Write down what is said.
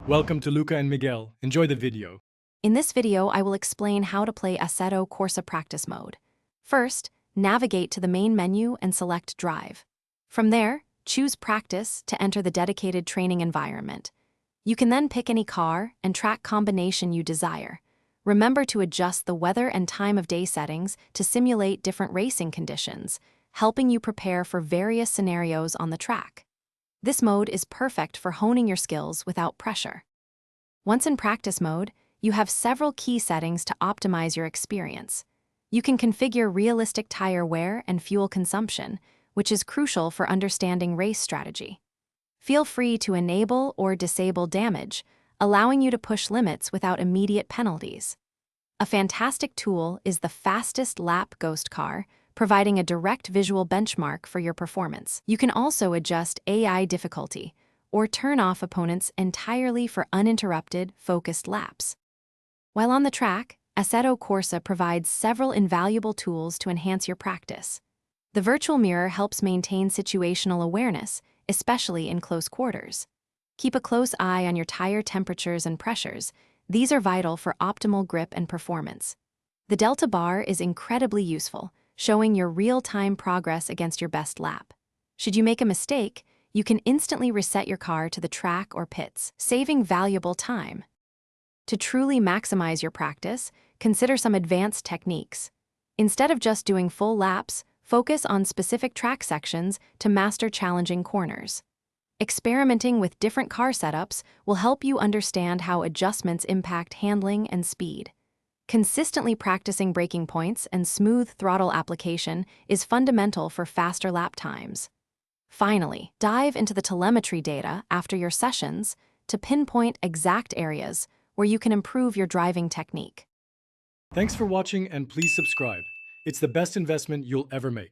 Welcome to Luca and Miguel. Enjoy the video. In this video, I will explain how to play Assetto Corsa practice mode. First, navigate to the main menu and select Drive. From there, choose Practice to enter the dedicated training environment. You can then pick any car and track combination you desire. Remember to adjust the weather and time of day settings to simulate different racing conditions, helping you prepare for various scenarios on the track. This mode is perfect for honing your skills without pressure. Once in practice mode, you have several key settings to optimize your experience. You can configure realistic tire wear and fuel consumption, which is crucial for understanding race strategy. Feel free to enable or disable damage, allowing you to push limits without immediate penalties. A fantastic tool is the fastest lap ghost car, providing a direct visual benchmark for your performance. You can also adjust AI difficulty or turn off opponents entirely for uninterrupted, focused laps. While on the track, Assetto Corsa provides several invaluable tools to enhance your practice. The virtual mirror helps maintain situational awareness, especially in close quarters. Keep a close eye on your tire temperatures and pressures. These are vital for optimal grip and performance. The Delta bar is incredibly useful, showing your real-time progress against your best lap. Should you make a mistake, you can instantly reset your car to the track or pits, saving valuable time. To truly maximize your practice, consider some advanced techniques. Instead of just doing full laps, focus on specific track sections to master challenging corners. Experimenting with different car setups will help you understand how adjustments impact handling and speed. Consistently practicing braking points and smooth throttle application is fundamental for faster lap times. Finally, dive into the telemetry data after your sessions to pinpoint exact areas where you can improve your driving technique. Thanks for watching and please subscribe. It's the best investment you'll ever make.